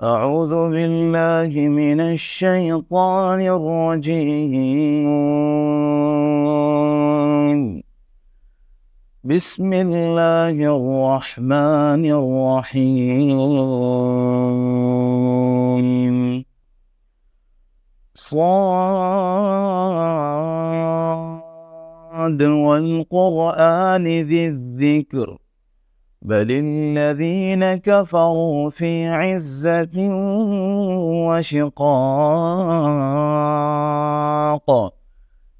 أعوذ بالله من الشيطان الرجيم. بسم الله الرحمن الرحيم. صاد والقرآن ذي الذكر بل الذين كفروا في عزة وشقاق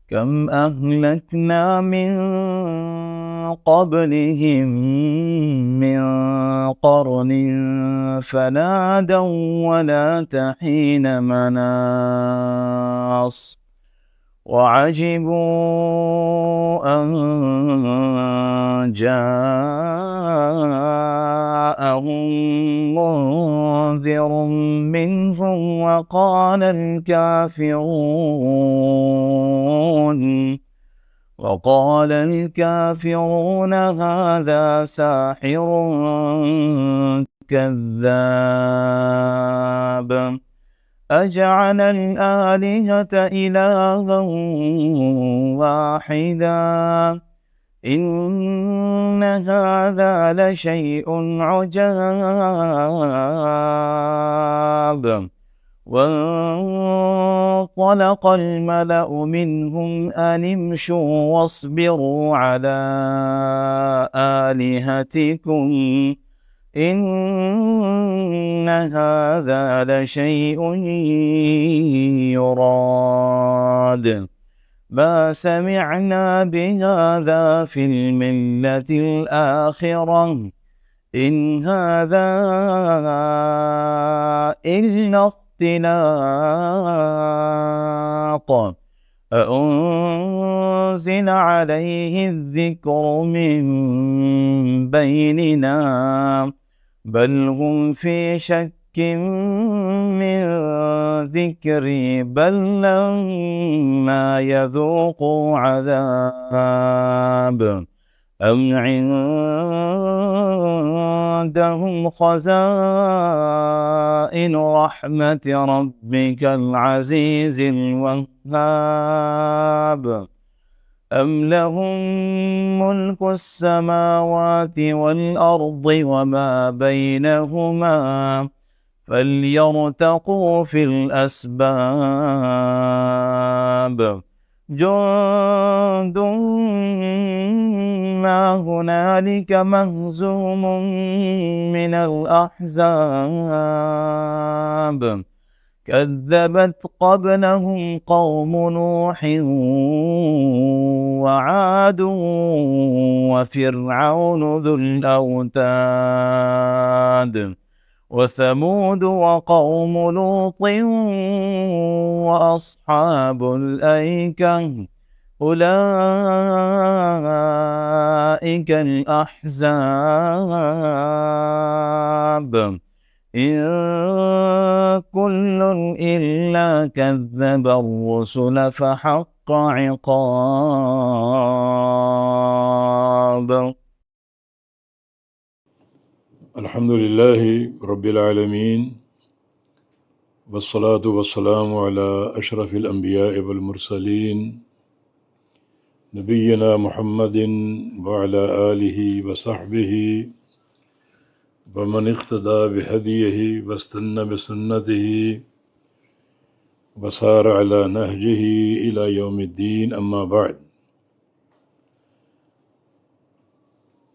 كم أهلكنا من قبلهم من قرن فنادوا ولا تحين مناص وعجبوا أن جاءهم منذر منهم وقال الكافرون هذا ساحر كذاب أجعل الآلهة إلها واحدا إن هذا لشيء عجاب وانطلق الملأ منهم أن امشوا واصبروا على آلهتكم إن هذا لشيء يراد ما سمعنا بهذا في الملة الآخرة إن هذا إلا اختلاق أأنزل عليه الذكر من بيننا بل هم في شك من ذكري بل لما يذوقوا عذاب أم عندهم خزائن رحمة ربك العزيز الوهاب أم لهم ملك السماوات والأرض وما بينهما فليرتقوا في الأسباب جند ما هنالك مهزوم من الأحزاب كذبت قبلهم قوم نوح وعاد وفرعون ذو الأوتاد وثمود وقوم لوط وأصحاب الأيكة أولئك الأحزاب إن كل إلا كذب الرسل فحق عقاب. الحمد لله رب العالمين والصلاة والسلام على أشرف الأنبياء والمرسلين نبينا محمد وعلى آله وصحبه ومن اقتدى بهديه واستنى بسنته وسار على نهجه إلى يوم الدين أما بعد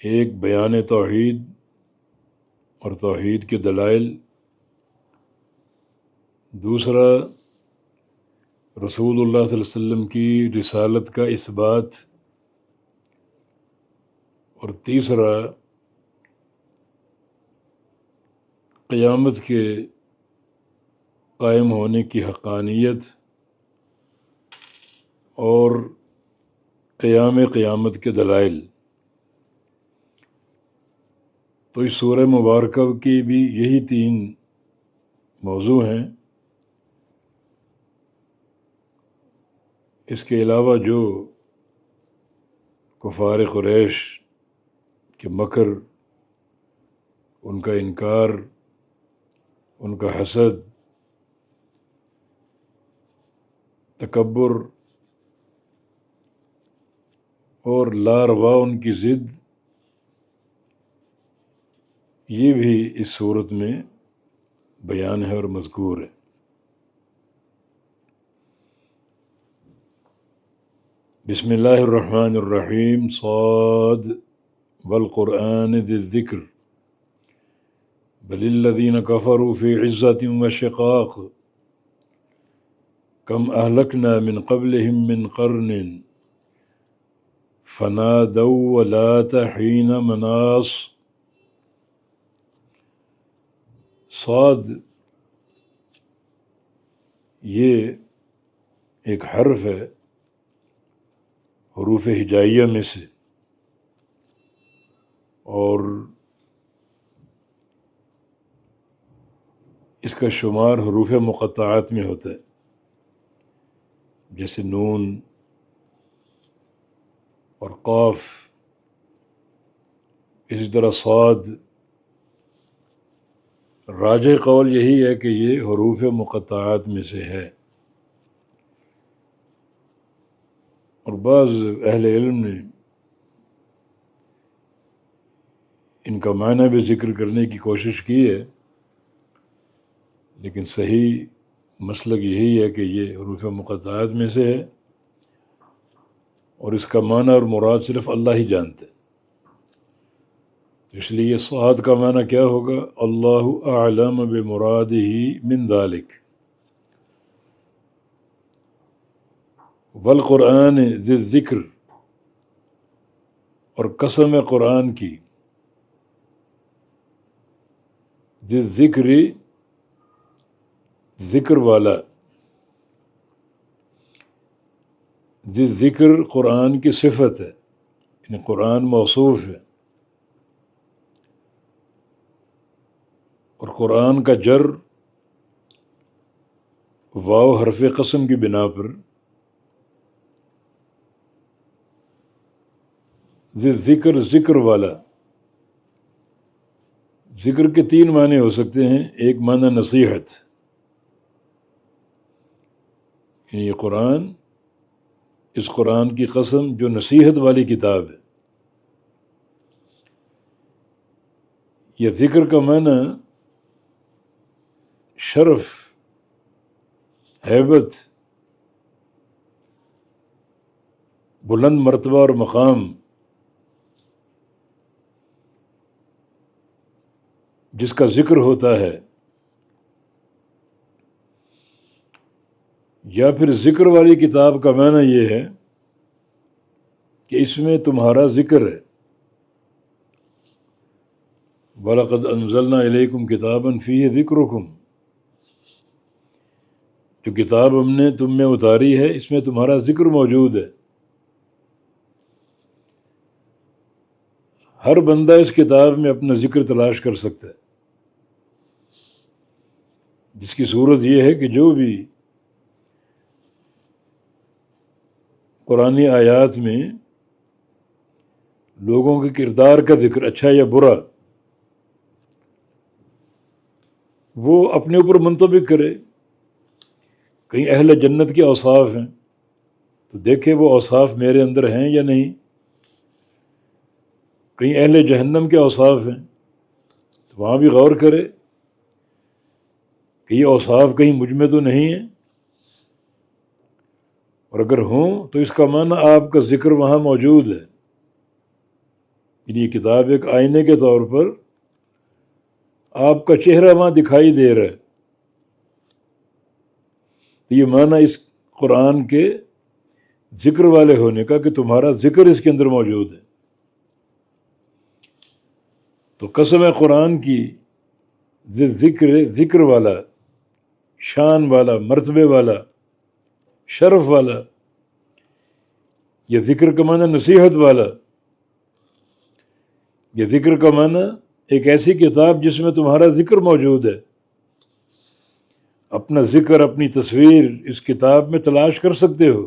ایک بیان توحید اور توحید کے دلائل، دوسرا رسول اللہ صلی اللہ علیہ وسلم کی رسالت کا اثبات، اور تیسرا قیامت کے قائم ہونے کی حقانیت اور قیامت کے دلائل۔ تو اس سورہ مبارکہ کی بھی یہی 3 موضوع ہیں۔ اس کے علاوہ جو کفار قریش کے مکر، ان کا انکار، ان کا حسد، تکبر اور لاروا ان کی ضد، یہ بھی اس صورت میں بیان ہے اور مذکور ہے۔ بسم اللہ الرحمن الرحیم۔ صاد والقرآن ذی الذکر بل الذین کفروا فی عزۃ وشقاق کم اہلکنا من قبلہم من قرن فنادوا ولات حین مناص۔ صاد یہ ایک حرف ہے حروف ہجائیہ میں سے، اور اس کا شمار حروف مقطعات میں ہوتا ہے، جیسے نون اور قاف، اسی طرح صاد۔ راجح قول یہی ہے کہ یہ حروف مقطعات میں سے ہے، اور بعض اہل علم نے ان کا معنی بھی ذکر کرنے کی کوشش کی ہے، لیکن صحیح مسلک یہی ہے کہ یہ حروف مقطعات میں سے ہے، اور اس کا معنی اور مراد صرف اللہ ہی جانتے ہیں۔ اس لیے صاد کا معنی کیا ہوگا؟ اللہ اعلم بمرادہ من ذالک۔ والقرآن ذی الذکر، اور قسم ہے قرآن کی، ذی الذکر ذکر والا، ذی الذکر قرآن کی صفت ہے، یعنی قرآن موصوف ہے، اور قرآن کا جر واو حرف قسم کی بنا پر ذی ذکر ذکر والا۔ ذکر کے 3 معنی ہو سکتے ہیں۔ ایک معنی نصیحت، یعنی یہ قرآن، اس قرآن کی قسم جو نصیحت والی کتاب ہے۔ یہ ذکر کا معنی شرف، ہیبت، بلند مرتبہ اور مقام، جس کا ذکر ہوتا ہے، یا پھر ذکر والی کتاب کا معنی یہ ہے کہ اس میں تمہارا ذکر ہے۔ وَلَقَدْ أَنزَلْنَا إِلَيْكُمْ كِتَابًا فِيهِ ذِكْرُكُمْ، جو کتاب ہم نے تم میں اتاری ہے، اس میں تمہارا ذکر موجود ہے۔ ہر بندہ اس کتاب میں اپنا ذکر تلاش کر سکتا ہے، جس کی صورت یہ ہے کہ جو بھی قرآنی آیات میں لوگوں کے کردار کا ذکر، اچھا یا برا، وہ اپنے اوپر منطبق کرے۔ کہیں اہل جنت کے اوصاف ہیں تو دیکھے وہ اوصاف میرے اندر ہیں یا نہیں، کہیں اہل جہنم کے اوصاف ہیں تو وہاں بھی غور کرے کہ یہ اوصاف کہیں مجھ میں تو نہیں ہیں، اور اگر ہوں تو اس کا معنی آپ کا ذکر وہاں موجود ہے۔ یہ کتاب ایک آئینے کے طور پر آپ کا چہرہ وہاں دکھائی دے رہا ہے. تو یہ معنی اس قرآن کے ذکر والے ہونے کا کہ تمہارا ذکر اس کے اندر موجود ہے. تو قسم ہے قرآن کی، ذکر والا، شان والا، مرتبے والا، شرف والا. یہ ذکر کا معنی نصیحت والا، یہ ذکر کا معنی ایک ایسی کتاب جس میں تمہارا ذکر موجود ہے. اپنا ذکر، اپنی تصویر اس کتاب میں تلاش کر سکتے ہو.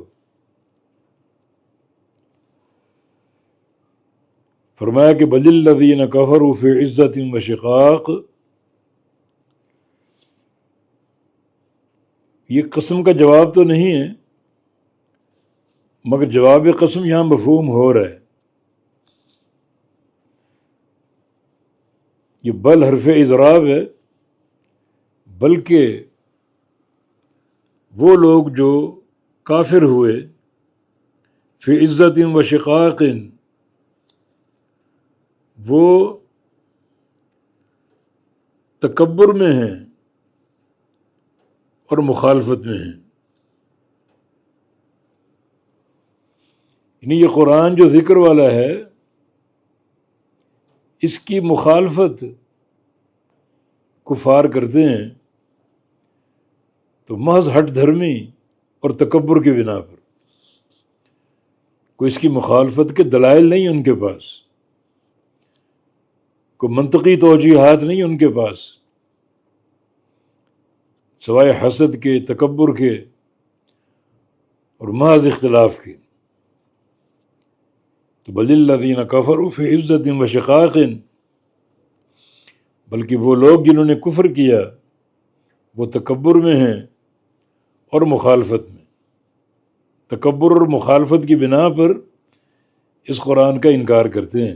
فرمایا کہ بل الذین کفروا فی عزت و شقاق. یہ قسم کا جواب تو نہیں ہے، مگر جواب قسم یہاں مفہوم ہو رہا ہے. یہ بل حرف اضراب ہے، بلکہ وہ لوگ جو کافر ہوئے فی عزت و شقاق، وہ تکبر میں ہیں اور مخالفت میں ہیں. یعنی یہ قرآن جو ذکر والا ہے، اس کی مخالفت کفار کرتے ہیں تو محض ہٹ دھرمی اور تکبر کی بنا پر. کوئی اس کی مخالفت کے دلائل نہیں ان کے پاس، کوئی منطقی توجیحات نہیں ان کے پاس، سوائے حسد کے، تکبر کے اور محض اختلاف کے. تو بل الذین کفروا فی عزت و شقاق، بلکہ وہ لوگ جنہوں نے کفر کیا وہ تکبر میں ہیں اور مخالفت میں. تکبر اور مخالفت کی بنا پر اس قرآن کا انکار کرتے ہیں.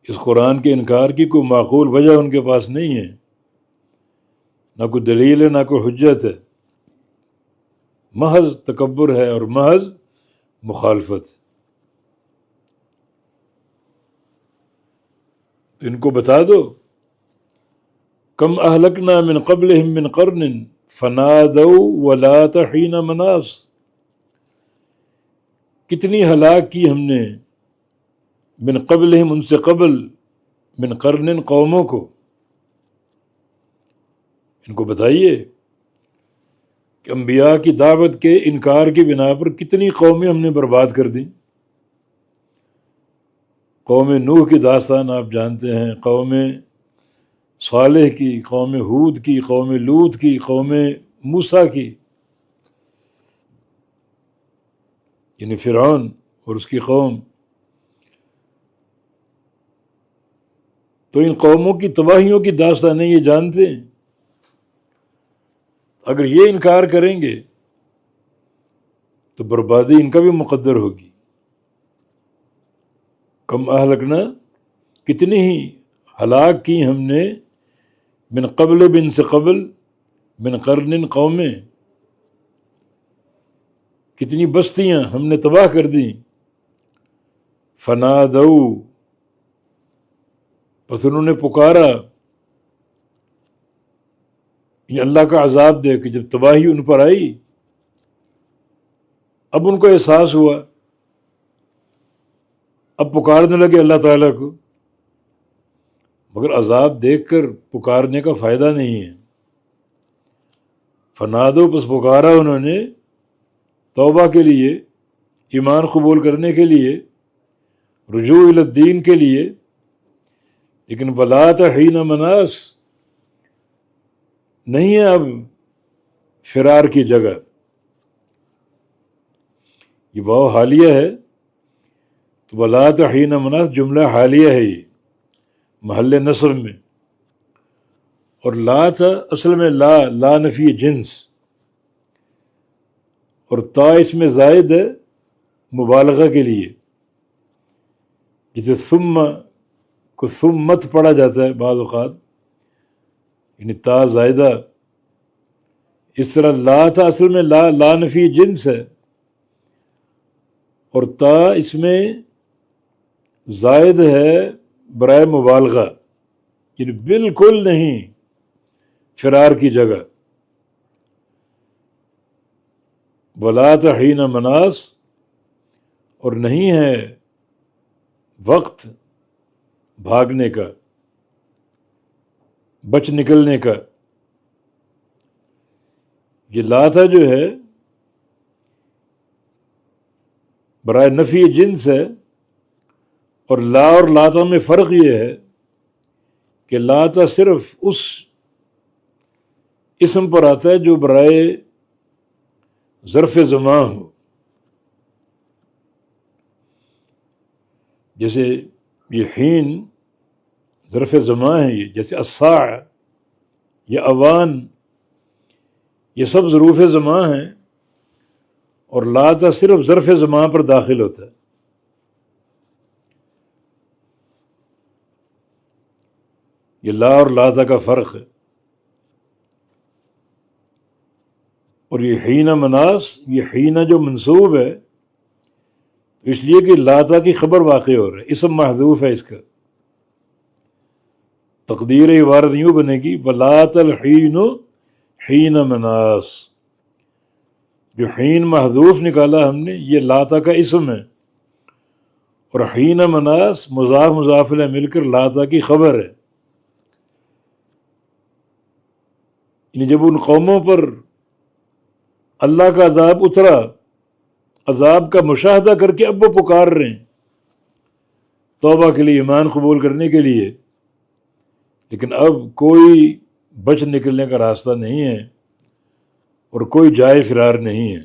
اس قرآن کے انکار کی کوئی معقول وجہ ان کے پاس نہیں ہے، نہ کوئی دلیل ہے، نہ کوئی حجت ہے. محض تکبر ہے اور محض مخالفت. ان کو بتا دو کم اہلکنا من قبلہم من قرن فنادوا ولات حین مناص. کتنی ہلاک کی ہم نے من قبلہم، ان سے قبل، من قرن قوموں کو. ان کو بتائیے کہ انبیاء کی دعوت کے انکار کی بنا پر کتنی قومیں ہم نے برباد کر دیں. قوم نوح کی داستان آپ جانتے ہیں، قوم صالح کی، قوم ہود کی، قوم لوط کی، قوم موسیٰ کی، یعنی فرعون اور اس کی قوم. تو ان قوموں کی تباہیوں کی داستانیں یہ جانتے ہیں. اگر یہ انکار کریں گے تو بربادی ان کا بھی مقدر ہوگی. کم اہلکنا، کتنی ہی ہلاک کی ہم نے، من قبل، بن سے قبل، من قرن قومیں، کتنی بستیاں ہم نے تباہ کر دیں. فنادو، پس انہوں نے پکارا، یہ اللہ کا عذاب دے کہ جب تباہی ان پر آئی اب ان کو احساس ہوا، اب پکارنے لگے اللہ تعالیٰ کو. مگر عذاب دیکھ کر پکارنے کا فائدہ نہیں ہے. فنادو، پس پکارا انہوں نے توبہ کے لیے، ایمان قبول کرنے کے لیے، رجوع الی الدین کے لیے، لیکن ولات حین مناس، نہیں ہے اب فرار کی جگہ. یہ واو حالیہ ہے، تو ولات حین مناس جملہ حالیہ ہے، یہ محل نصب میں. اور لا تھا اصل میں لا نفی جنس، اور تا اس میں زائد ہے مبالغہ کے لیے. جسے ثم کو ثمت پڑھا جاتا ہے بعض اوقات، یعنی تا زائدہ. اس طرح لا تھا اصل میں لا نفی جنس ہے، اور تا اس میں زائد ہے برائے مبالغہ، یعنی بالکل نہیں فرار کی جگہ. ولات حین مناس، اور نہیں ہے وقت بھاگنے کا، بچ نکلنے کا. یہ لاتا جو ہے برائے نفی جنس ہے، اور لا اور لاتا میں فرق یہ ہے کہ لاتا صرف اس اسم پر آتا ہے جو برائے ظرف زمان ہو. جیسے یہ حین ظرف زمان ہے، یہ جیسے الساعہ یا اوان، یہ سب ظروف زمان ہیں، اور لاتا صرف ظرف زمان پر داخل ہوتا ہے. یہ لا اور لاتا کا فرق ہے. اور یہ حین مناس، یہ حین جو منصوب ہے اس لیے کہ لاتا کی خبر واقع ہو رہا ہے، اسم محذوف ہے اس کا. تقدیر عبارت یوں بنے گی ولات الحین حین مناس. جو حین محذوف نکالا ہم نے یہ لاتا کا اسم ہے، اور حین مناس مضاف مضاف الیہ مل کر لاتا کی خبر ہے. یعنی جب ان قوموں پر اللہ کا عذاب اترا، عذاب کا مشاہدہ کر کے اب وہ پکار رہے ہیں توبہ کے لیے، ایمان قبول کرنے کے لیے، لیکن اب کوئی بچ نکلنے کا راستہ نہیں ہے اور کوئی جائے فرار نہیں ہے.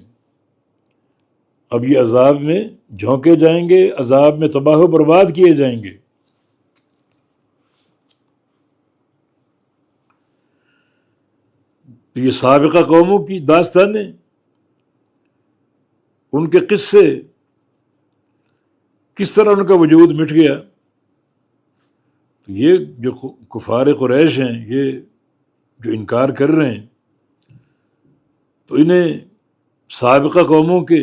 اب یہ عذاب میں جھونکے جائیں گے، عذاب میں تباہ و برباد کیے جائیں گے. تو یہ سابقہ قوموں کی داستانیں، ان کے قصے، کس طرح ان کا وجود مٹ گیا. تو یہ جو کفار قریش ہیں، یہ جو انکار کر رہے ہیں، تو انہیں سابقہ قوموں کے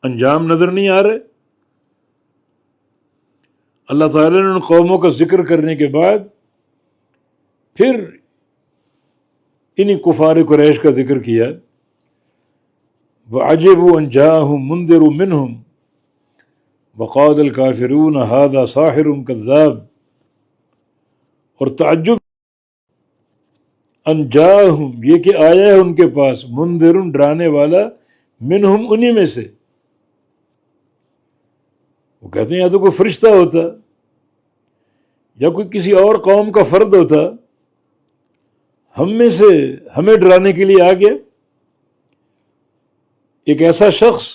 انجام نظر نہیں آ رہے. اللہ تعالیٰ نے ان قوموں کا ذکر کرنے کے بعد پھر انہیں کفار قریش کا ذکر کیا. وَعَجِبُوا أَن جَاءَهُم مُنذِرٌ مِّنْهُمْ وَقَالَ الْكَافِرُونَ هَٰذَا سَاحِرٌ كَذَّابٌ. اور تعجب ان جاءہم، یہ کہ آیا ہے ان کے پاس، منذر ڈرانے والا، منہم انہی میں سے. وہ کہتے ہیں یا تو کوئی فرشتہ ہوتا یا کوئی کسی اور قوم کا فرد ہوتا، ہم میں سے ہمیں ڈرانے کے لیے آ گیا. ایک ایسا شخص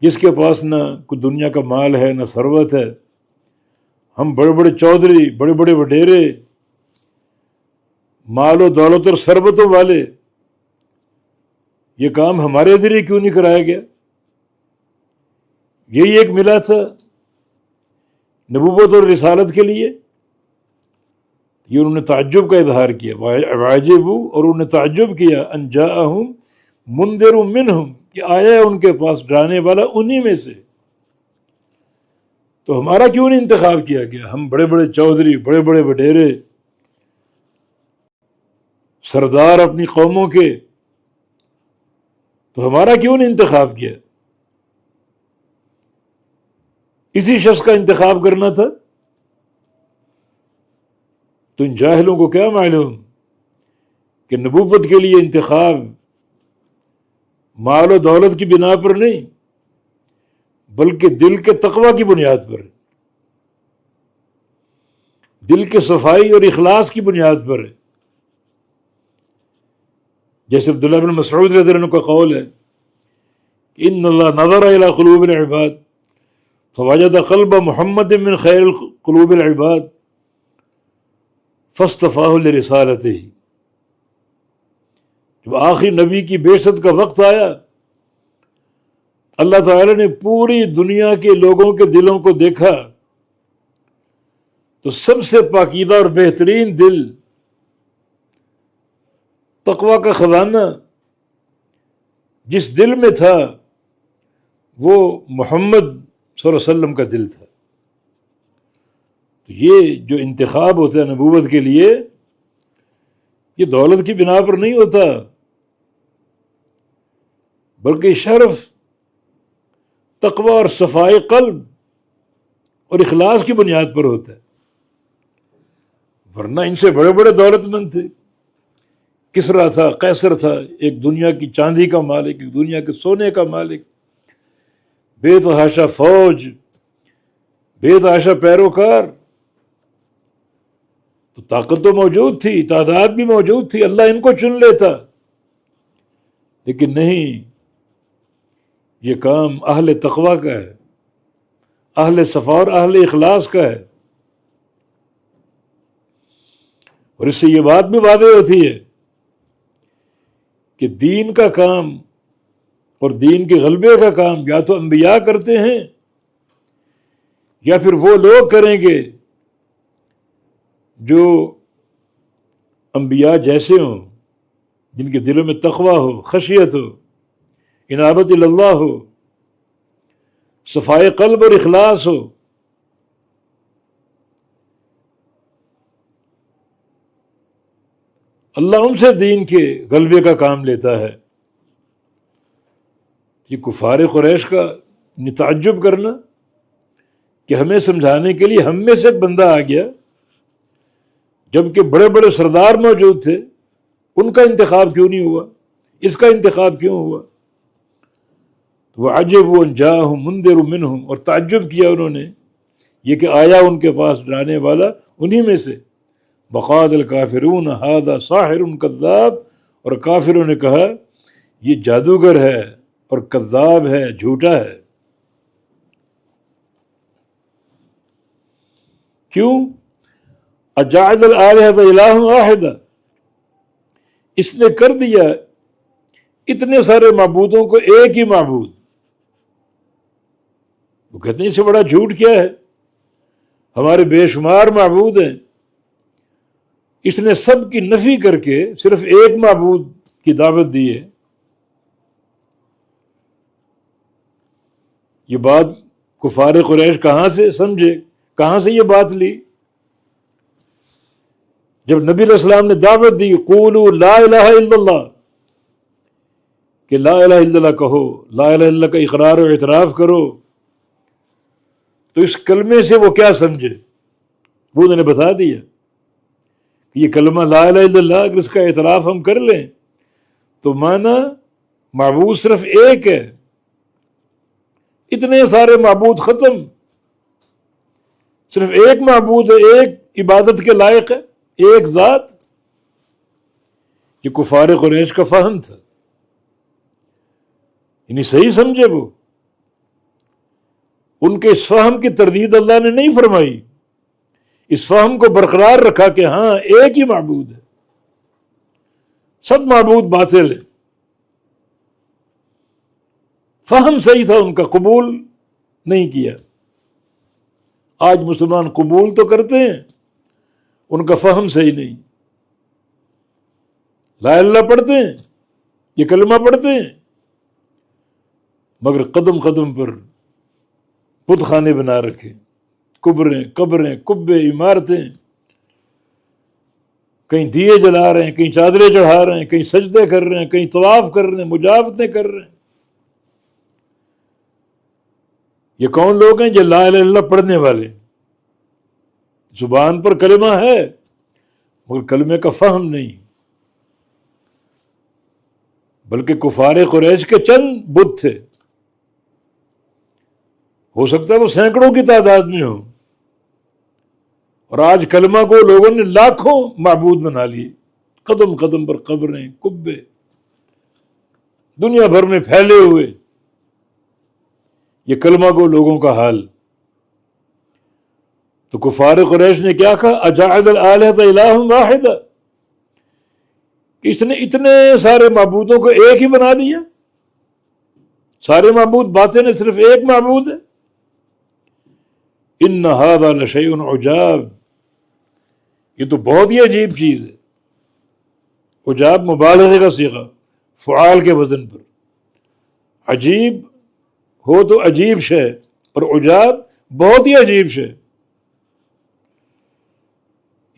جس کے پاس نہ کوئی دنیا کا مال ہے نہ ثروت ہے، ہم بڑے بڑے چودھری، بڑے بڑے وڈیرے، مال و دولت اور ثروتوں والے، یہ کام ہمارے ذریعے کیوں نہیں کرایا گیا؟ یہی ایک ملا تھا نبوت اور رسالت کے لیے. یہ انہوں نے تعجب کا اظہار کیا، واجبو، اور انہوں نے تعجب کیا، ان جاءہم منذر منہم، کہ آیا ہے ان کے پاس ڈرانے والا انہی میں سے. تو ہمارا کیوں نہیں انتخاب کیا گیا؟ ہم بڑے بڑے چودھری، بڑے بڑے وڈیرے، سردار اپنی قوموں کے، تو ہمارا کیوں نہیں انتخاب کیا؟ اسی شخص کا انتخاب کرنا تھا. تو ان جاہلوں کو کیا معلوم کہ نبوت کے لیے انتخاب مال و دولت کی بنا پر نہیں بلکہ دل کے تقوی کی بنیاد پر ہے، دل کے صفائی اور اخلاص کی بنیاد پر ہے. جیسے عبداللہ بن مسعود رضی اللہ عنہ کا قول ہے، ان اللہ نظر الی قلوب العباد فوجد قلب محمد من خیر قلوب العباد فاصطفاہ لرسالتہ. جب آخری نبی کی بعثت کا وقت آیا، اللہ تعالی نے پوری دنیا کے لوگوں کے دلوں کو دیکھا تو سب سے پاکیزہ اور بہترین دل، تقوی کا خزانہ جس دل میں تھا وہ محمد صلی اللہ علیہ وسلم کا دل تھا. یہ جو انتخاب ہوتا ہے نبوت کے لیے، یہ دولت کی بنا پر نہیں ہوتا، بلکہ شرف، تقوی اور صفائی قلب اور اخلاص کی بنیاد پر ہوتا ہے۔ ورنہ ان سے بڑے بڑے دولت مند تھے، کسرا تھا، قیصر تھا، ایک دنیا کی چاندی کا مالک، ایک دنیا کے سونے کا مالک، بے تحاشا فوج، بے تحاشا پیروکار، تو طاقت تو موجود تھی، تعداد بھی موجود تھی، اللہ ان کو چن لیتا، لیکن نہیں، یہ کام اہل تقوی کا ہے، اہل صفا اور اہل اخلاص کا ہے۔ اور اس سے یہ بات بھی واضح ہوتی ہے کہ دین کا کام اور دین کے غلبے کا کام یا تو انبیاء کرتے ہیں یا پھر وہ لوگ کریں گے جو انبیاء جیسے ہوں، جن کے دلوں میں تقوی ہو، خشیت ہو، انابت اللہ ہو، صفائے قلب اور اخلاص ہو۔ اللہ ان سے دین کے غلبے کا کام لیتا ہے۔ یہ کفار قریش کا تعجب کرنا کہ ہمیں سمجھانے کے لیے ہم میں سے ایک بندہ آ گیا، جبکہ بڑے بڑے سردار موجود تھے، ان کا انتخاب کیوں نہیں ہوا، اس کا انتخاب کیوں ہوا؟ تو وَعَجِبُوا أَن جَاءَهُم مُنذِرٌ مِّنْهُمْ، اور تعجب کیا انہوں نے یہ کہ آیا ان کے پاس ڈرانے والا انہی میں سے۔ وَقَالَ الْكَافِرُونَ هَذَا سَاحِرٌ كَذَّابٌ، اور کافروں نے کہا یہ جادوگر ہے اور کذاب ہے، جھوٹا ہے۔ کیوں؟ اجعل الآلہۃ الہ واحد، اس نے کر دیا اتنے سارے معبودوں کو ایک ہی معبود۔ وہ کہتے ہیں اس سے بڑا جھوٹ کیا ہے، ہمارے بے شمار معبود ہیں، اس نے سب کی نفی کر کے صرف ایک معبود کی دعوت دی ہے۔ یہ بات کفار قریش کہاں سے سمجھے، کہاں سے یہ بات لی؟ جب نبی علیہ السلام نے دعوت دی قولوا لا الہ الا اللہ، کہ لا الہ الا اللہ کہو، لا الہ الا اللہ کا اقرار و اعتراف کرو، تو اس کلمے سے وہ کیا سمجھے؟ وہ انہوں نے بتا دیا کہ یہ کلمہ لا الہ الا اللہ اگر اس کا اعتراف ہم کر لیں تو مانا معبود صرف ایک ہے، اتنے سارے معبود ختم، صرف ایک معبود ہے، ایک عبادت کے لائق ہے، ایک ذات۔ یہ کفار قریش کا فہم تھا، یعنی صحیح سمجھے وہ، ان کے اس فہم کی تردید اللہ نے نہیں فرمائی، اس فہم کو برقرار رکھا کہ ہاں ایک ہی معبود ہے، سب معبود باطل ہے۔ فہم صحیح تھا ان کا، قبول نہیں کیا۔ آج مسلمان قبول تو کرتے ہیں، ان کا فہم صحیح نہیں، لا الہ الا اللہ پڑھتے ہیں، یہ کلمہ پڑھتے ہیں، مگر قدم قدم پر بت خانے بنا رکھے، قبریں، کبے، عمارتیں، کہیں دیے جلا رہے ہیں، کہیں چادریں چڑھا رہے ہیں، کہیں سجدے کر رہے ہیں، کہیں طواف کر رہے ہیں، مجاوتیں کر رہے ہیں۔ یہ کون لوگ ہیں؟ جو لا الہ الا اللہ پڑھنے والے، زبان پر کلمہ ہے مگر کلمے کا فہم نہیں، بلکہ کفار قریش کے چند بت تھے، ہو سکتا ہے وہ سینکڑوں کی تعداد میں ہو، اور آج کلمہ کو لوگوں نے لاکھوں معبود بنا لیے، قدم قدم پر قبریں، کبے دنیا بھر میں پھیلے ہوئے۔ یہ کلمہ کو لوگوں کا حال۔ تو کفار قریش نے کیا کہا؟ اجعل الآلہۃ الہ واحد، کہ اس نے اتنے سارے معبودوں کو ایک ہی بنا دیا، سارے معبود باطل ہیں، صرف ایک معبود ہے۔ ان ھذا لشیء عجاب، یہ تو بہت ہی عجیب چیز ہے۔ عجاب مبالغے کا صیغہ، فعال کے وزن پر، عجیب ہو تو عجیب شے، اور عجاب بہت ہی عجیب شے۔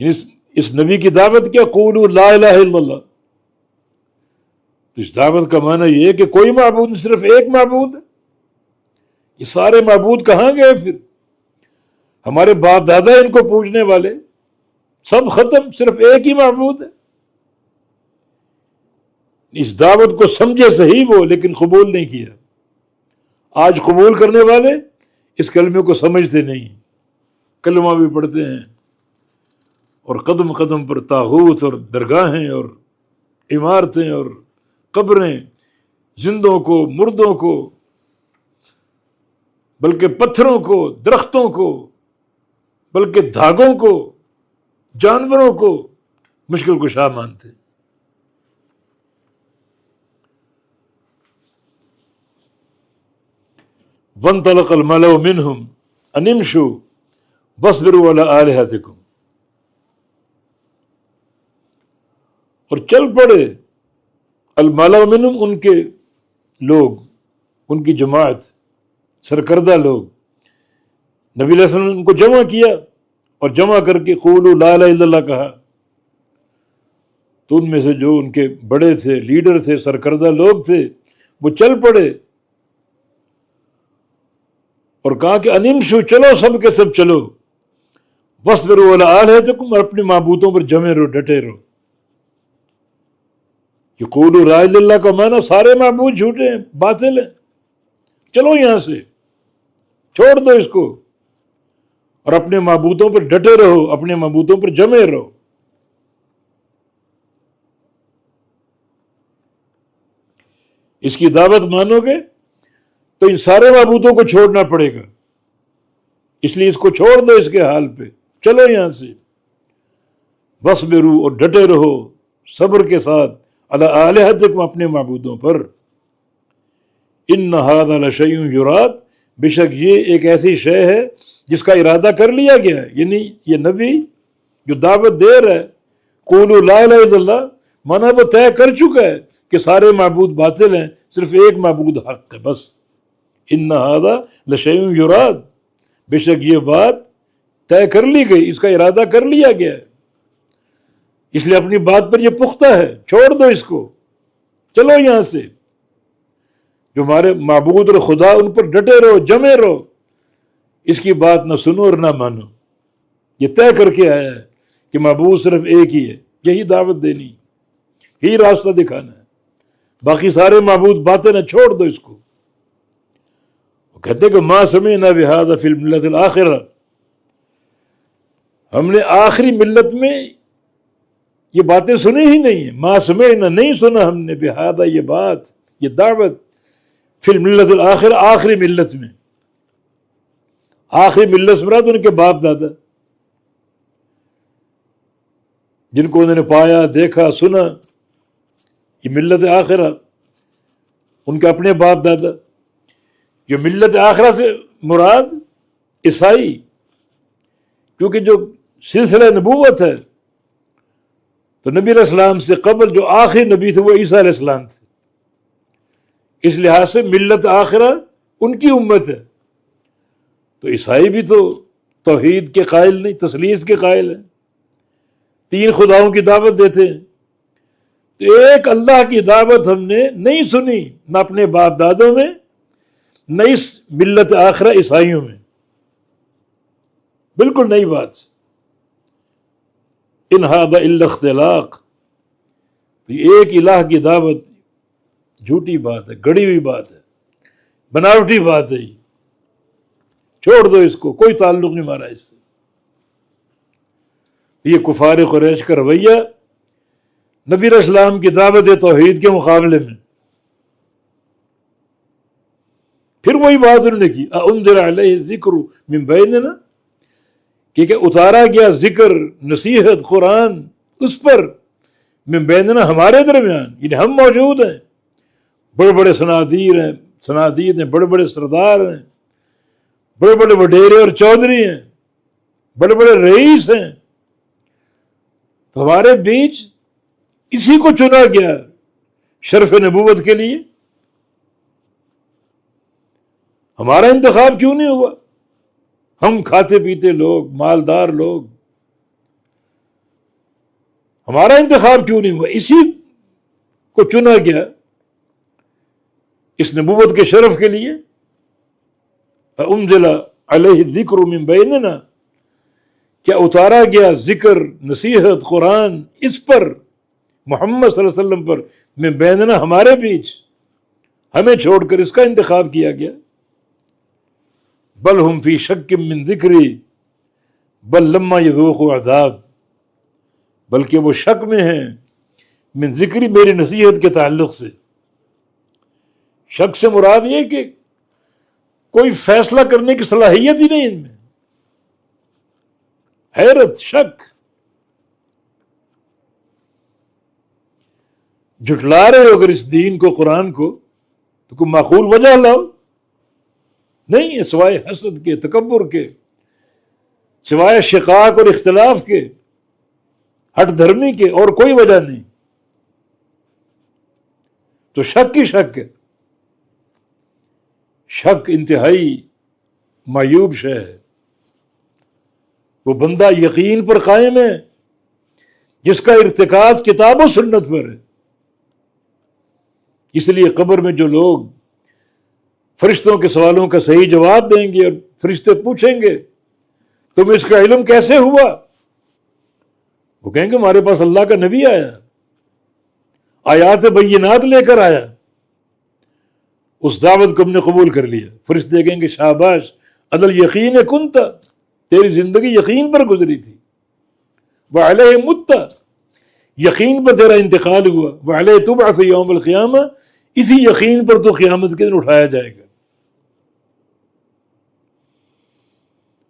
اس نبی کی دعوت کیا؟ قولوا لا الہ الا اللہ. تو اس دعوت کا معنی یہ ہے کہ کوئی معبود نہیں، صرف ایک معبود ہے. یہ سارے معبود کہاں گئے پھر؟ ہمارے باپ دادا ان کو پوجنے والے سب ختم، صرف ایک ہی معبود ہے. اس دعوت کو سمجھے صحیح وہ، لیکن قبول نہیں کیا. آج قبول کرنے والے اس کلمے کو سمجھتے نہیں، کلمہ بھی پڑھتے ہیں اور قدم قدم پر طاغوت اور درگاہیں اور عمارتیں اور قبریں، زندوں کو، مردوں کو، بلکہ پتھروں کو، درختوں کو، بلکہ دھاگوں کو، جانوروں کو مشکل کشا مانتے. وانطلق الملأ منهم ان امشوا واصبروا على آلهتكم. اور چل پڑے الملأ منهم، ان کے لوگ، ان کی جماعت، سرکردہ لوگ. نبی علیہ السلام نے ان کو جمع کیا اور جمع کر کے قولوا لا الہ الا اللہ کہا. تو ان میں سے جو ان کے بڑے تھے، لیڈر تھے، سرکردہ لوگ تھے، وہ چل پڑے اور کہا کہ انمشو، چلو سب کے سب چلو، واصبروا علی آلہتکم، اور اپنے معبودوں پر جمے رہو، ڈٹے رہو. یہ قولوا لا الہ الا اللہ کا معنی سارے معبود جھوٹے ہیں، باطل ہیں، چلو یہاں سے چھوڑ دو اس کو اور اپنے معبودوں پر ڈٹے رہو، اپنے معبودوں پر جمے رہو. اس کی دعوت مانو گے تو ان سارے معبودوں کو چھوڑنا پڑے گا، اس لیے اس کو چھوڑ دو اس کے حال پہ، چلو یہاں سے. وَاصْبِرُوا، اور ڈٹے رہو صبر کے ساتھ، عَلَىٰ آلِهَتِكُمْ، اپنے معبودوں پر. إِنَّ هَٰذَا لَشَيْءٌ يُرَادُ، بے شک یہ ایک ایسی شے ہے جس کا ارادہ کر لیا گیا ہے. یعنی یہ نبی جو دعوت دے رہا ہے قولوا لا الہ الا اللہ، مانا وہ طے کر چکا ہے کہ سارے معبود باطل ہیں، صرف ایک معبود حق ہے بس. ان هذا لشیء یراد، بے شک یہ بات طے کر لی گئی، اس کا ارادہ کر لیا گیا ہے، اس لیے اپنی بات پر یہ پختہ ہے. چھوڑ دو اس کو، چلو یہاں سے. جو ہمارے معبود اور خدا، ان پر ڈٹے رہو، جمے رہو، اس کی بات نہ سنو اور نہ مانو. یہ طے کر کے آیا ہے کہ معبود صرف ایک ہی ہے، یہی دعوت دینی، یہی راستہ دکھانا ہے، باقی سارے معبود باطل ہیں، چھوڑ دو اس کو. وہ کہتے کہ ما سمعنا بہذا فی الملت الآخرہ، ہم نے آخری ملت میں یہ باتیں سنی ہی نہیں ہیں. ما سمعنا، نہیں سنا ہم نے، بہذا یہ بات، یہ دعوت، فی الملت الآخرہ، آخری ملت میں. آخری ملت سے مراد ان کے باپ دادا، جن کو انہوں نے پایا، دیکھا، سنا، یہ ملت آخرہ، ان کے اپنے باپ دادا. جو ملت آخرہ سے مراد عیسائی، کیونکہ جو سلسلہ نبوت ہے تو نبی علیہ السلام سے قبل جو آخری نبی تھے وہ عیسیٰ علیہ السلام تھے. اس لحاظ سے ملت آخرہ ان کی امت ہے. تو عیسائی بھی تو توحید کے قائل نہیں، تثلیث کے قائل ہیں، تین خداؤں کی دعوت دیتے ہیں. تو ایک اللہ کی دعوت ہم نے نہیں سنی، نہ اپنے باپ دادوں میں، نہ اس ملت آخرہ عیسائیوں میں، بالکل نئی بات. ان ھذا الا اختلاق، ایک الہ کی دعوت جھوٹی بات ہے، گڑی ہوئی بات ہے، بناوٹی بات ہے. چھوڑ دو اس کو، کوئی تعلق نہیں ہمارا اس سے. یہ کفار قریش کا رویہ نبی علیہ السلام کی دعوت توحید کے مقابلے میں. پھر وہی بات انہوں نے کی، انزل علیہ ذکر من بیننا، کہ اتارا گیا ذکر، نصیحت، قرآن اس پر، من بیننا، ہمارے درمیان، یعنی ہم موجود ہیں. بڑے بڑے صنادید ہیں، بڑے بڑے سردار ہیں، بڑے بڑے وڈیرے اور چودھری ہیں، بڑے بڑے رئیس ہیں. تو ہمارے بیچ اسی کو چنا گیا شرف نبوت کے لیے. ہمارا انتخاب کیوں نہیں ہوا؟ ہم کھاتے پیتے لوگ، مالدار لوگ، ہمارا انتخاب کیوں نہیں ہوا؟ اسی کو چنا گیا اس نبوت کے شرف کے لیے. فَأُنزِلَ عَلَيْهِ الذِّكْرُ مِن بَيْنِنَا، کیا اتارا گیا ذکر، نصیحت، قرآن اس پر، محمد صلی اللہ علیہ وسلم پر، میں بیننا ہمارے بیچ، ہمیں چھوڑ کر اس کا انتخاب کیا گیا. بل ہم فی شک من ذکری بل لما یذوقوا عذاب، بلکہ وہ شک میں ہیں من ذکری، میری نصیحت کے تعلق سے. شک سے مراد یہ کہ کوئی فیصلہ کرنے کی صلاحیت ہی نہیں ان میں، حیرت، شک. جھٹلا رہے ہو اگر اس دین کو، قرآن کو، تو کوئی معقول وجہ لاؤ. نہیں ہے سوائے حسد کے، تکبر کے، سوائے شقاق اور اختلاف کے، ہٹ دھرمی کے، اور کوئی وجہ نہیں. تو شک ہی شک ہے. شک انتہائی معیوب شے ہے. وہ بندہ یقین پر قائم ہے جس کا ارتکاز کتاب و سنت پر ہے. اس لیے قبر میں جو لوگ فرشتوں کے سوالوں کا صحیح جواب دیں گے اور فرشتے پوچھیں گے تمہیں اس کا علم کیسے ہوا، وہ کہیں گے ہمارے پاس اللہ کا نبی آیا، آیات بینات لے کر آیا، اس دعوت کو ہم نے قبول کر لیا. فرشتے کہیں گے شاباش، عدل یقین کنتا، تیری زندگی یقین پر گزری تھی. وعلیہ مت، یقین پر تیرا انتقال ہوا. وعلیہ تبعث یوم القیامہ، اسی یقین پر تو قیامت کے دن اٹھایا جائے گا.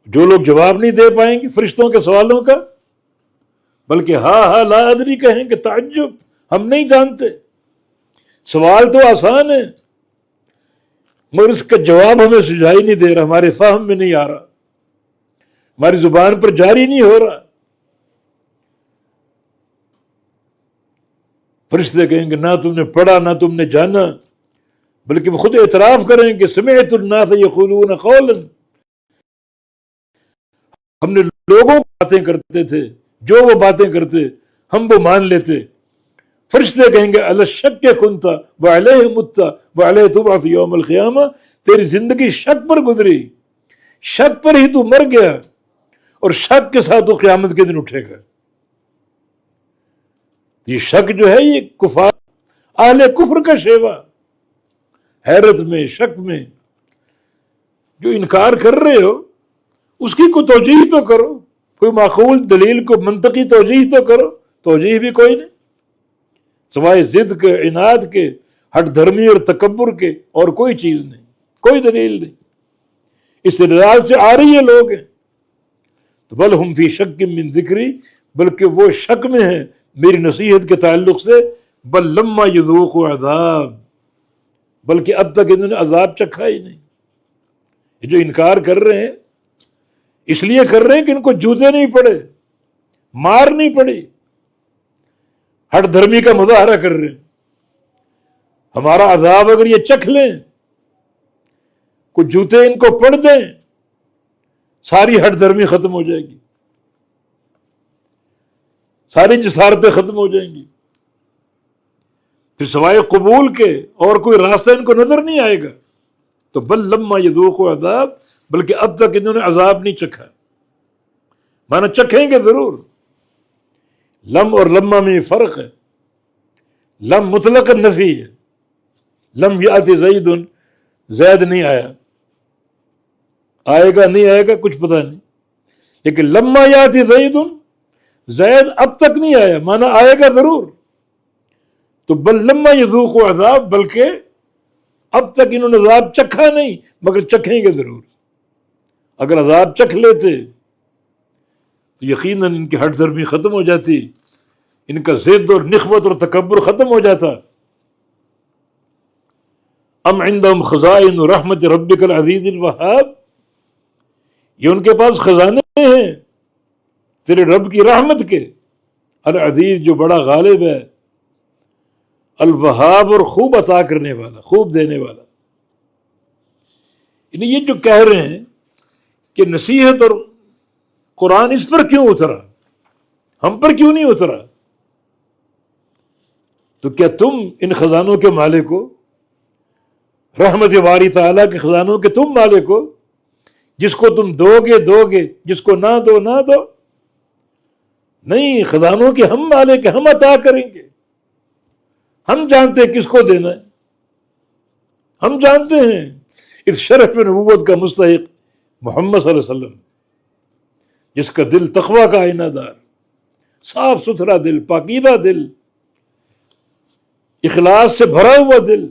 جو لوگ جواب نہیں دے پائیں گے فرشتوں کے سوالوں کا، بلکہ ہاں لا ادری کہیں گے، تعجب، ہم نہیں جانتے. سوال تو آسان ہے مگر اس کا جواب ہمیں سجائی نہیں دے رہا، ہمارے فہم میں نہیں آ رہا، ہماری زبان پر جاری نہیں ہو رہا. فرشتے کہیں گے نہ تم نے پڑھا نہ تم نے جانا، بلکہ وہ خود اعتراف کریں گے سمعت الناس یقولون قولا، ہم نے لوگوں کو باتیں کرتے تھے، جو وہ باتیں کرتے ہم وہ مان لیتے. فرشتے کہیں گے الشک کنتا وعلیہ متا وعلیہ تبعث یوم القیامہ، تیری زندگی شک پر گزری، شک پر ہی تو مر گیا، اور شک کے ساتھ تو قیامت کے دن اٹھے گا. یہ شک جو ہے یہ کفار، اہل کفر کا شیوا. حیرت میں، شک میں جو انکار کر رہے ہو اس کی کوئی توجیہ تو کرو، کوئی معقول دلیل کو منطقی توجیہ تو کرو. توجیہ بھی کوئی نہیں، سوائے ضد کے، عناد کے، ہٹ دھرمی اور تکبر کے، اور کوئی چیز نہیں، کوئی دلیل نہیں. استدلال سے آ رہی ہے لوگ ہیں. تو بل ہم فی شک من ذکری، بلکہ وہ شک میں ہیں میری نصیحت کے تعلق سے. بل لما یذوقوا عذاب، بلکہ اب تک انہوں نے عذاب چکھا ہی نہیں. یہ جو انکار کر رہے ہیں اس لیے کر رہے ہیں کہ ان کو جوتے نہیں پڑے، مار نہیں پڑی، ہٹ دھرمی کا مظاہرہ کر رہے ہیں. ہمارا عذاب اگر یہ چکھ لیں، کچھ جوتے ان کو پڑ دیں، ساری ہٹ دھرمی ختم ہو جائے گی، ساری جسارتیں ختم ہو جائیں گی. پھر سوائے قبول کے اور کوئی راستہ ان کو نظر نہیں آئے گا. تو بل لما یذوقوا عذاب، بلکہ اب تک انہوں نے عذاب نہیں چکھا. مانا چکھیں گے ضرور. لم اور لما میں فرق ہے. لم مطلق نفی ہے، لم یاتی زید، زید نہیں آیا، آئے گا نہیں آئے گا کچھ پتہ نہیں. لیکن لما یاتی زید، زید اب تک نہیں آیا، مانا آئے گا ضرور. تو بل لما یذوقوا عذاب، بلکہ اب تک انہوں نے عذاب چکھا نہیں مگر چکھیں گے ضرور. اگر عذاب چکھ لیتے تو یقیناً ان کی ہٹ دھرمی ختم ہو جاتی، ان کا ضد اور نخوت اور تکبر ختم ہو جاتا. ام عندهم خزائن رحمت ربک العزیز الوہاب، یہ ان کے پاس خزانے ہیں تیرے رب کی رحمت کے، العزیز جو بڑا غالب ہے، الوہاب اور خوب عطا کرنے والا، خوب دینے والا. یعنی یہ جو کہہ رہے ہیں کہ نصیحت اور قرآن اس پر کیوں اترا، ہم پر کیوں نہیں اترا، تو کیا تم ان خزانوں کے مالک ہو؟ رحمت باری تعالیٰ کے خزانوں کے تم مالک ہو؟ جس کو تم دو گے، جس کو نہ دو نہ دو۔ نہیں، خزانوں کے ہم مالک ہیں، ہم عطا کریں گے۔ ہم جانتے ہیں کس کو دینا ہے، ہم جانتے ہیں اس شرف نبوت کا مستحق محمد صلی اللہ علیہ وسلم، جس کا دل تقوی کا آئینہ دار، صاف ستھرا دل، پاکیزہ دل، اخلاص سے بھرا ہوا دل،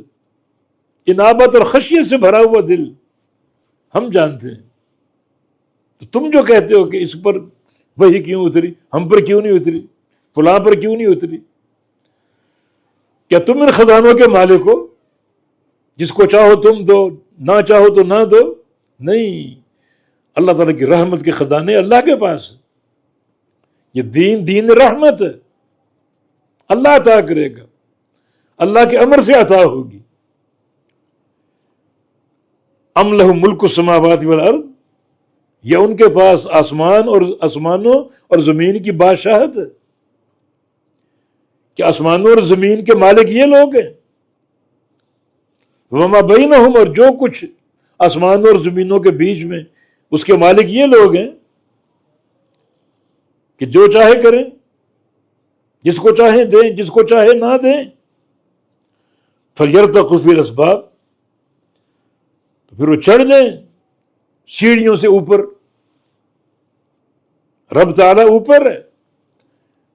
انابت اور خشیت سے بھرا ہوا دل، ہم جانتے ہیں۔ تو تم جو کہتے ہو کہ اس پر وحی کیوں اتری، ہم پر کیوں نہیں اتری، فلاں پر کیوں نہیں اتری، کیا تم ان خزانوں کے مالک ہو؟ جس کو چاہو تم دو، نہ چاہو تو نہ دو؟ نہیں، اللہ تعالیٰ کی رحمت کے خزانے اللہ کے پاس ہے۔ یہ دین رحمت ہے، اللہ عطا کرے گا، اللہ کے امر سے عطا ہوگی۔ ام لہ ملک السماوات والارض، یا ان کے پاس آسمانوں اور زمین کی بادشاہت ہے؟ کہ آسمانوں اور زمین کے مالک یہ لوگ ہیں؟ وما بینہم، اور جو کچھ آسمانوں اور زمینوں کے بیچ میں، اس کے مالک یہ لوگ ہیں کہ جو چاہے کریں، جس کو چاہیں دیں، جس کو چاہے نہ دیں۔ فَلْيَرْتَقُوا فِي الْأَسْبَابِ، تو پھر وہ چڑھ جائیں سیڑھیوں سے اوپر۔ رب تعالیٰ اوپر ہے،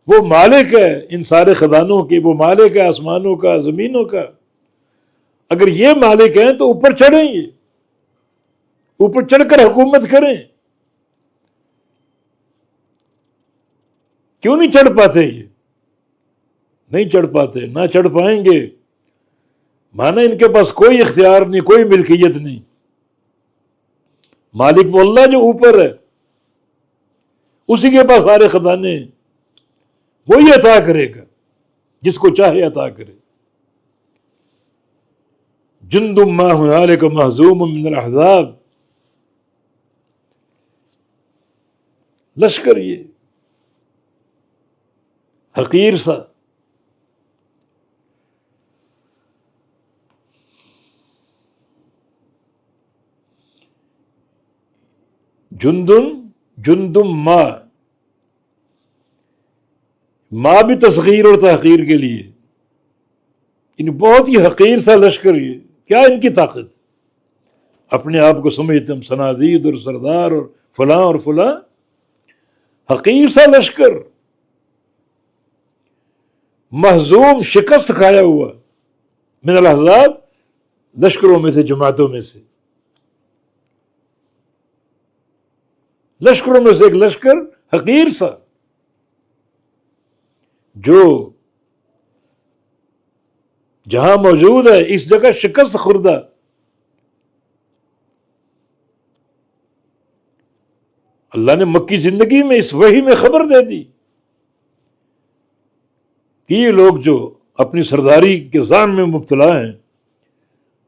وہ مالک ہے ان سارے خزانوں کے، وہ مالک ہے آسمانوں کا، زمینوں کا۔ اگر یہ مالک ہیں تو اوپر چڑھیں گے، اوپر چڑھ کر حکومت کریں۔ کیوں نہیں چڑھ پاتے؟ یہ نہیں چڑھ پاتے، نہ چڑھ پائیں گے، مانا ان کے پاس کوئی اختیار نہیں، کوئی ملکیت نہیں۔ مالک وہ اللہ جو اوپر ہے، اسی کے پاس سارے خزانے ہیں، وہی عطا کرے گا، جس کو چاہے عطا کرے۔ جند ما هنالک مہزوم من الاحزاب، لشکر یہ حقیر سا، جندم ما بھی تصغیر اور تحقیر کے لیے، ان بہت ہی حقیر سا لشکر۔ یہ کیا ان کی طاقت؟ اپنے آپ کو سمجھتے ہم صنادید اور سردار اور فلاں، حقیر سا لشکر، مہزوم، شکست کھایا ہوا، من الاحزاب، لشکروں میں سے، جماعتوں میں سے، لشکروں میں سے ایک لشکر حقیر سا، جو جہاں موجود ہے اس جگہ شکست خوردہ۔ اللہ نے مکی زندگی میں اس وحی میں خبر دے دی کہ یہ لوگ جو اپنی سرداری کے ذان میں مبتلا ہیں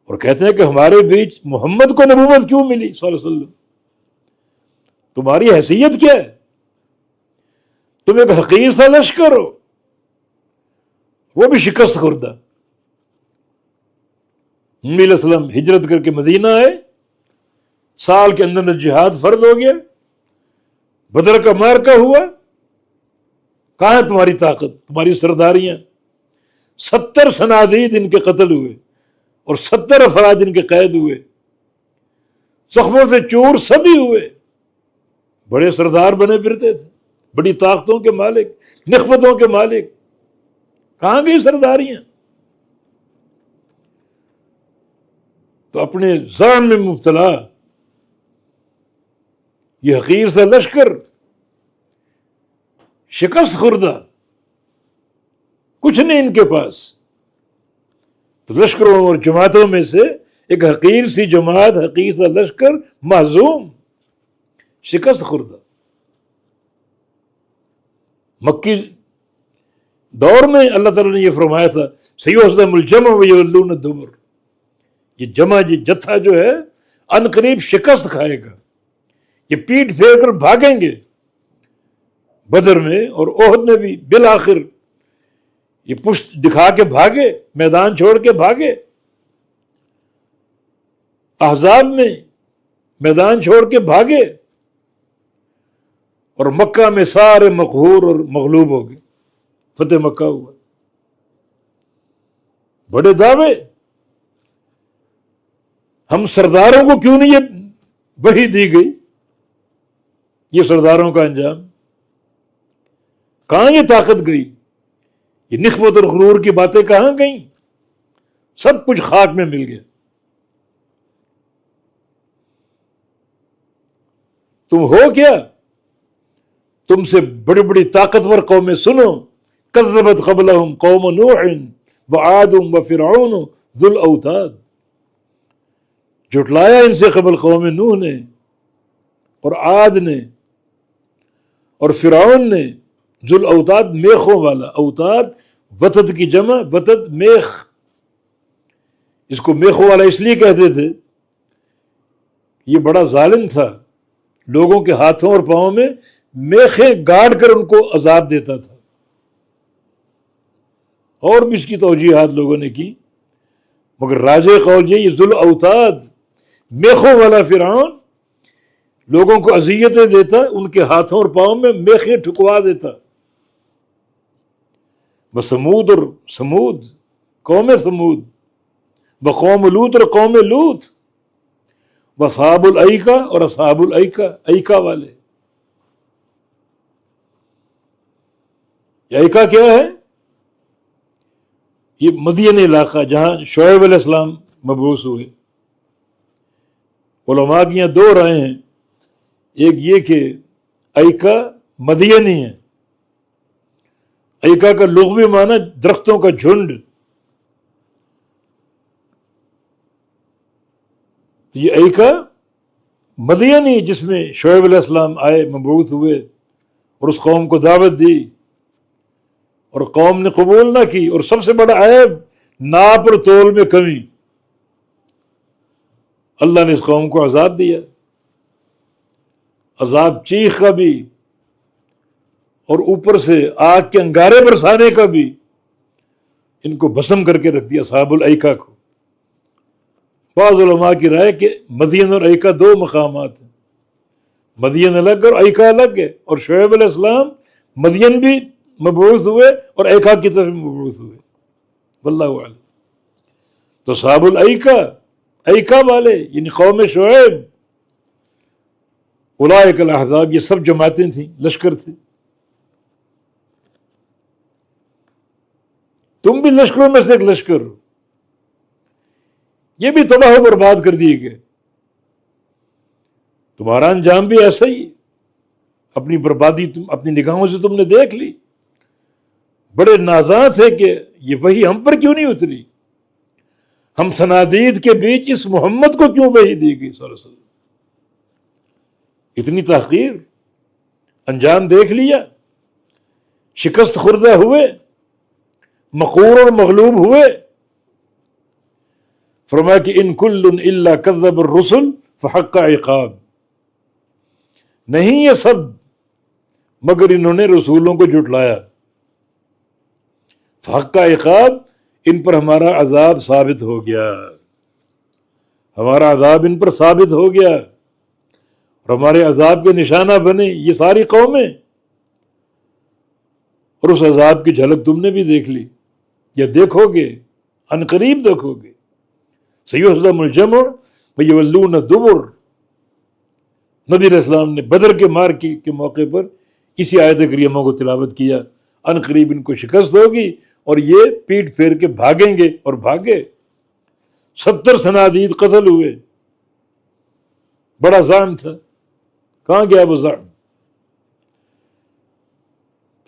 اور کہتے ہیں کہ ہمارے بیچ محمد کو نبوت کیوں ملی صلی اللہ علیہ وسلم، تمہاری حیثیت کیا ہے؟ تم ایک حقیر سا لشکر ہو، وہ بھی شکست خوردہ۔ نبی علیہ السلام ہجرت کر کے مدینہ آئے، سال کے اندر جہاد فرض ہو گیا، بدر کا معرکہ ہوا، کہاں ہے تمہاری طاقت، تمہاری سرداریاں؟ 70 صنادید ان کے قتل ہوئے اور 70 افراد ان کے قید ہوئے، زخموں سے چور سبھی ہوئے، بڑے سردار بنے پھرتے تھے، بڑی طاقتوں کے مالک، نخوتوں کے مالک، کہاں گئی سرداریاں؟ تو اپنے ذان میں مبتلا یہ حقیر سا لشکر، شکست خوردہ، کچھ نہیں ان کے پاس۔ تو لشکروں اور جماعتوں میں سے ایک حقیر سی جماعت، حقیر سا لشکر، مہزوم، شکست خوردہ۔ مکی دور میں اللہ تعالیٰ نے یہ فرمایا تھا، سیہزم الجمع ویولون الدبر، یہ جمع، یہ جتھا جو ہے ان قریب شکست کھائے گا، یہ پیٹ پھیر کر بھاگیں گے۔ بدر میں اور احد میں بھی بالآخر یہ پشت دکھا کے بھاگے، میدان چھوڑ کے بھاگے. احزاب میں میدان چھوڑ کے بھاگے اور مکہ میں سارے مقہور اور مغلوب ہو گئے، فتح مکہ ہوا. بڑے دعوے. ہم سرداروں کو کیوں نہیں یہ وحی دی گئی؟ یہ سرداروں کا انجام. کہاں یہ طاقت گئی؟ یہ نخوت اور غرور کی باتیں کہاں گئیں؟ سب کچھ خاک میں مل گیا. تم ہو کیا؟ تم سے بڑی بڑی طاقتور قومیں سنو. کذبت قبلہم قوم نوح وعاد وفرعون ذو الاوتاد. جھٹلایا ان سے قبل قوم نوح نے اور عاد نے اور فرعون نے. ذو الاوتاد میخوں والا. اوتاد وتد کی جمع، وتد میخ. اس کو میخوں والا اس لیے کہتے تھے، یہ بڑا ظالم تھا، لوگوں کے ہاتھوں اور پاؤں میں میخیں گاڑ کر ان کو عذاب دیتا تھا. اور بھی اس کی توجیحات لوگوں نے کی، مگر راجع قول یہ ذو الاوتاد میخوں والا فرعون لوگوں کو اذیتیں دیتا، ان کے ہاتھوں اور پاؤں میں میخیں ٹھکوا دیتا. بسمود اور سمود، قوم سمود، بقوم لوط اور قوم لوط، واصحاب الایکہ اور اصحاب الایکہ، ایکہ والے. یہ ایکہ کیا ہے؟ یہ مدین علاقہ جہاں شعیب علیہ السلام مبعوث ہوئے. علماء کی یہاں دو رائے ہیں. ایک یہ کہ ایکہ مدینی ہے. ایکہ کا لغوی معنی درختوں کا جھنڈ. یہ ایکہ مدینی جس میں شعیب علیہ السلام آئے، مبعوث ہوئے اور اس قوم کو دعوت دی اور قوم نے قبول نہ کی. اور سب سے بڑا عیب ناپ اور تول میں کمی. اللہ نے اس قوم کو عذاب دیا، عذاب چیخ کا بھی اور اوپر سے آگ کے انگارے برسانے کا بھی. ان کو بھسم کر کے رکھ دیا اصحاب الایکہ کو. بعض علماء کی رائے کہ مدین اور ایکہ دو مقامات ہیں، مدین الگ اور ایکہ الگ ہے. اور شعیب علیہ السلام مدین بھی مبعوث ہوئے اور ایکہ کی طرف مبعوث ہوئے. واللہ اعلم. تو اصحاب الایکہ، ایکہ والے یعنی قوم شعیب، اولئک الاحزاب، یہ سب جماعتیں تھیں، لشکر تھے. تم بھی لشکروں میں سے ایک لشکر ہو. یہ بھی تباہ و برباد کر دیے گئے. تمہارا انجام بھی ایسا ہی. اپنی بربادی تم اپنی نگاہوں سے تم نے دیکھ لی. بڑے نازاں تھے کہ یہ وحی ہم پر کیوں نہیں اتری، ہم صنادید کے بیچ اس محمد کو کیوں وحی دی گئی صلی اللہ علیہ وسلم. اتنی تحقیر. انجام دیکھ لیا، شکست خوردہ ہوئے، مقہور اور مغلوب ہوئے. فرمایا کہ ان کل الا کذب الرسل فحق عقاب. نہیں یہ سب مگر انہوں نے رسولوں کو جھٹلایا. فحق عقاب، ان پر ہمارا عذاب ثابت ہو گیا. ہمارا عذاب ان پر ثابت ہو گیا اور ہمارے عذاب کے نشانہ بنے یہ ساری قومیں. اور اس عذاب کی جھلک تم نے بھی دیکھ لی یا دیکھو گے، ان قریب دیکھو گے. سیہزم الجمع ویولون الدبر. نبی علیہ السلام نے بدر کے مار کے موقع پر اسی آیت کریمہ کو تلاوت کیا. ان قریب ان کو شکست ہوگی اور یہ پیٹ پھیر کے بھاگیں گے. اور بھاگے. 70 صنادید قتل ہوئے. بڑا زعم تھا، کہاں گیا وہ زعم؟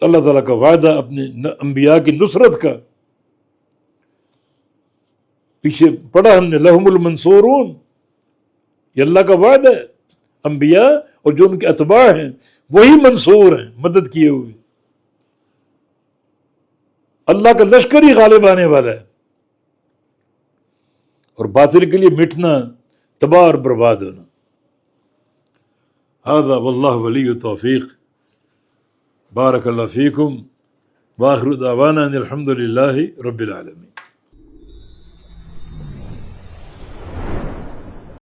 اللہ تعالیٰ کا وعدہ اپنے انبیاء کی نصرت کا پیچھے پڑھا ہم نے، لہم المنصورون. یہ اللہ کا وعدہ ہے. انبیاء اور جو ان کے اتباع ہیں وہی منصور ہیں، مدد کیے ہوئے. اللہ کا لشکر ہی غالب آنے والا ہے اور باطل کے لیے مٹنا، تباہ اور برباد ہونا. هذا واللہ ولی التوفیق. بارک اللہ فیکم وآخر دعوانا ان الحمد للہ رب العالمین۔